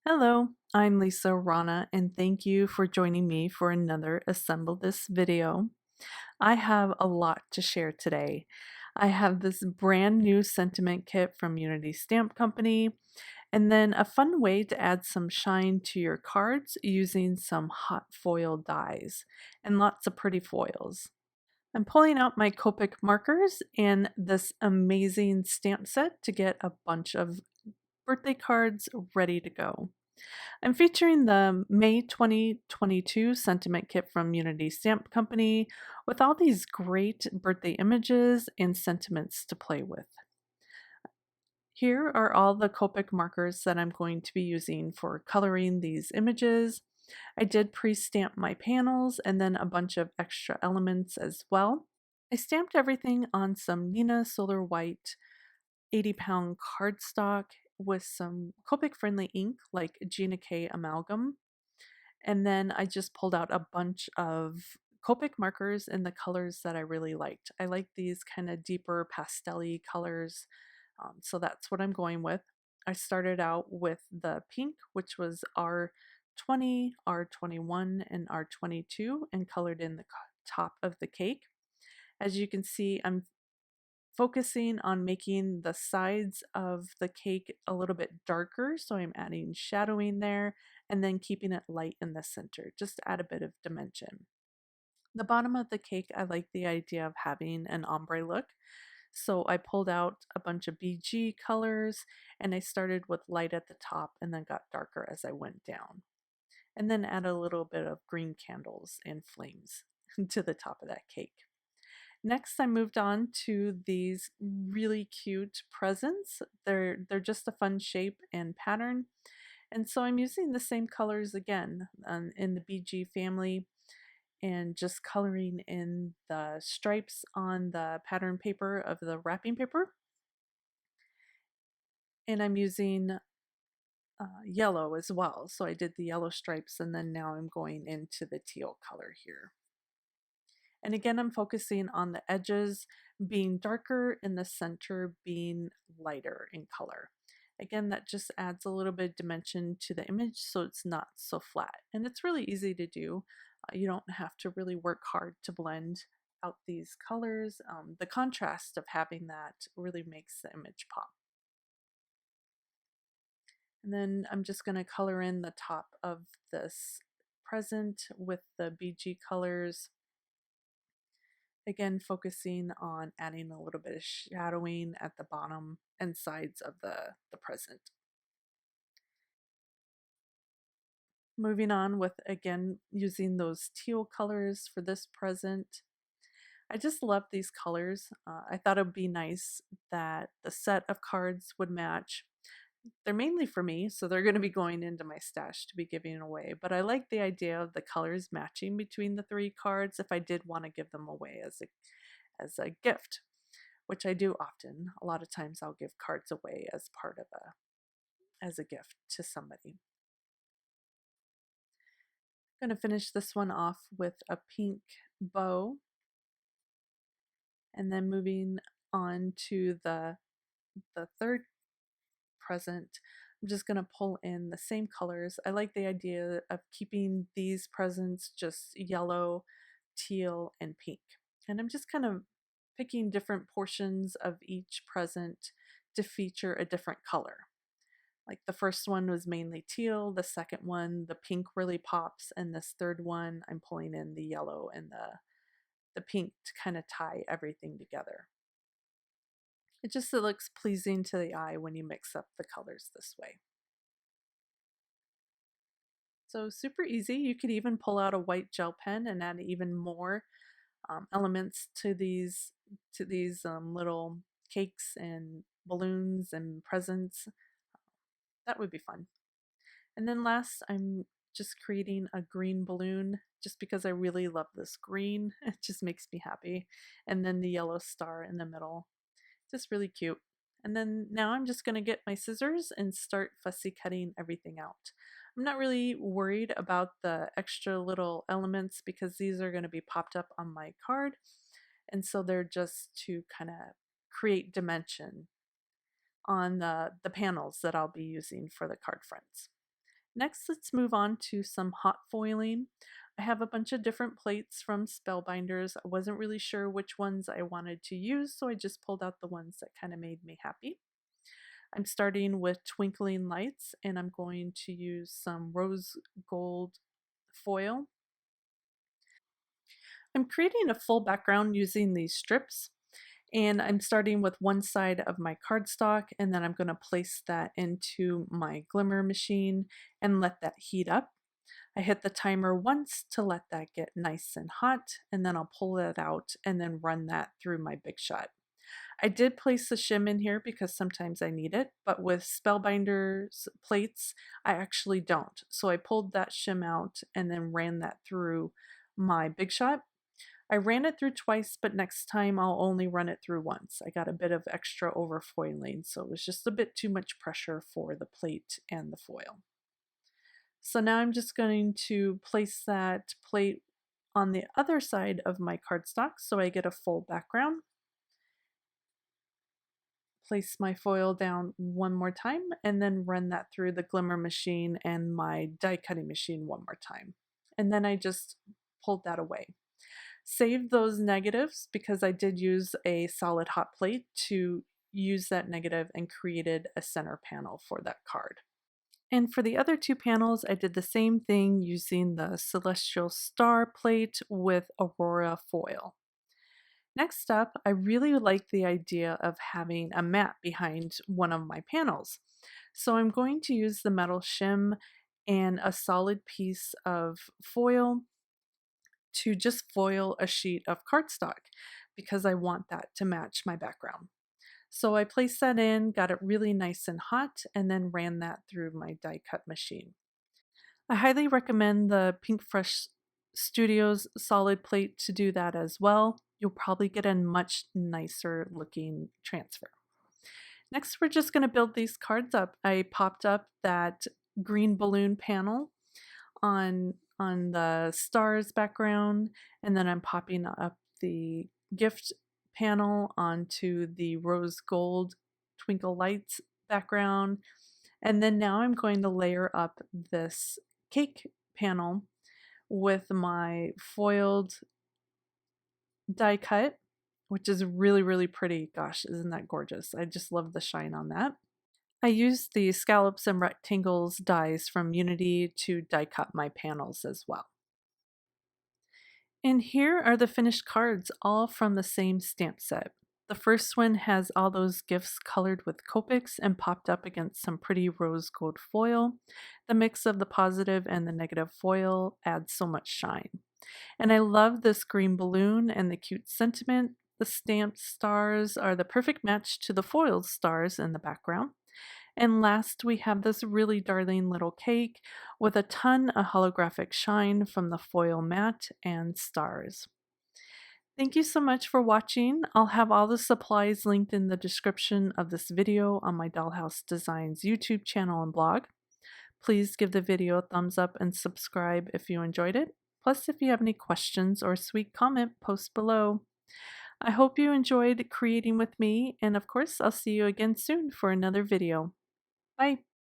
Hello, I'm Lisa Arana, and thank you for joining me for another Assemble This video. I have a lot to share today. I have this brand new sentiment kit from Unity Stamp Company, and then a fun way to add some shine to your cards using some hot foil dies and lots of pretty foils. I'm pulling out my Copic markers and this amazing stamp set to get a bunch of birthday cards ready to go. I'm featuring the May 2022 sentiment kit from Unity Stamp Company with all these great birthday images and sentiments to play with. Here are all the Copic markers that I'm going to be using for coloring these images. I did pre-stamp my panels and then a bunch of extra elements as well. I stamped everything on some Nina Solar White 80-pound cardstock with some Copic friendly ink like Gina K Amalgam. And then I just pulled out a bunch of Copic markers in the colors that I really liked. I like these kind of deeper pastel-y colors, so that's what I'm going with. I started out with the pink, which was R20, R21, and R22, and colored in the top of the cake. As you can see, I'm focusing on making the sides of the cake a little bit darker, so I'm adding shadowing there and then keeping it light in the center, just to add a bit of dimension. The bottom of the cake, I like the idea of having an ombre look, so I pulled out a bunch of BG colors and I started with light at the top and then got darker as I went down. And then add a little bit of green candles and flames to the top of that cake. Next, I moved on to these really cute presents. They're just a fun shape and pattern. And so I'm using the same colors again in the BG family and just coloring in the stripes on the pattern paper of the wrapping paper. And I'm using yellow as well. So I did the yellow stripes and then now I'm going into the teal color here. And again, I'm focusing on the edges being darker and the center being lighter in color. Again, that just adds a little bit of dimension to the image so it's not so flat. And it's really easy to do. You don't have to really work hard to blend out these colors. The contrast of having that really makes the image pop. And then I'm just going to color in the top of this present with the BG colors. Again, focusing on adding a little bit of shadowing at the bottom and sides of the present. Moving on with, again, using those teal colors for this present. I just love these colors. I thought it would be nice that the set of cards would match. They're mainly for me, so they're going to be going into my stash to be giving away, but I like the idea of the colors matching between the three cards if I did want to give them away as a gift, which I do often. A lot of times I'll give cards away as part of as a gift to somebody. I'm going to finish this one off with a pink bow and then moving on to the third present. I'm just going to pull in the same colors. I like the idea of keeping these presents just yellow, teal, and pink. And I'm just kind of picking different portions of each present to feature a different color. Like the first one was mainly teal, the second one, the pink really pops, and this third one, I'm pulling in the yellow and the pink to kind of tie everything together. It looks pleasing to the eye when you mix up the colors this way. So super easy. You could even pull out a white gel pen and add even more elements to these little cakes and balloons and presents. That would be fun. And then last, I'm just creating a green balloon just because I really love this green. It just makes me happy. And then the yellow star in the middle. Just really cute. And then now I'm just going to get my scissors and start fussy cutting everything out. I'm not really worried about the extra little elements because these are going to be popped up on my card. And so they're just to kind of create dimension on the panels that I'll be using for the card fronts. Next, let's move on to some hot foiling. I have a bunch of different plates from Spellbinders. I wasn't really sure which ones I wanted to use, so I just pulled out the ones that kind of made me happy. I'm starting with Twinkling Lights, and I'm going to use some rose gold foil. I'm creating a full background using these strips, and I'm starting with one side of my cardstock, and then I'm going to place that into my glimmer machine and let that heat up. I hit the timer once to let that get nice and hot, and then I'll pull it out and then run that through my Big Shot. I did place the shim in here because sometimes I need it, but with Spellbinders plates, I actually don't. So I pulled that shim out and then ran that through my Big Shot. I ran it through twice, but next time I'll only run it through once. I got a bit of extra overfoiling, so it was just a bit too much pressure for the plate and the foil. So now I'm just going to place that plate on the other side of my cardstock so I get a full background. Place my foil down one more time and then run that through the glimmer machine and my die cutting machine one more time. And then I just pulled that away. Save those negatives because I did use a solid hot plate to use that negative and created a center panel for that card. And for the other two panels, I did the same thing using the Celestial Star plate with Aurora foil. Next up, I really like the idea of having a mat behind one of my panels. So I'm going to use the metal shim and a solid piece of foil to just foil a sheet of cardstock because I want that to match my background. So I placed that in, got it really nice and hot, and then ran that through my die cut machine. I highly recommend the Pink Fresh Studios solid plate to do that as well. You'll probably get a much nicer looking transfer. Next, we're just going to build these cards up. I popped up that green balloon panel on the stars background, and then I'm popping up the gift panel onto the rose gold twinkle lights background. And then now I'm going to layer up this cake panel with my foiled die cut, which is really pretty. Gosh, isn't that gorgeous? I just love the shine on that. I used the scallops and rectangles dies from Unity to die cut my panels as well. And here are the finished cards, all from the same stamp set. The first one has all those gifts colored with Copics and popped up against some pretty rose gold foil. The mix of the positive and the negative foil adds so much shine. And I love this green balloon and the cute sentiment. The stamped stars are the perfect match to the foiled stars in the background. And last, we have this really darling little cake with a ton of holographic shine from the foil mat and stars. Thank you so much for watching. I'll have all the supplies linked in the description of this video on my Dahlhouse Designs YouTube channel and blog. Please give the video a thumbs up and subscribe if you enjoyed it. Plus, if you have any questions or sweet comment, post below. I hope you enjoyed creating with me, and of course, I'll see you again soon for another video. Bye!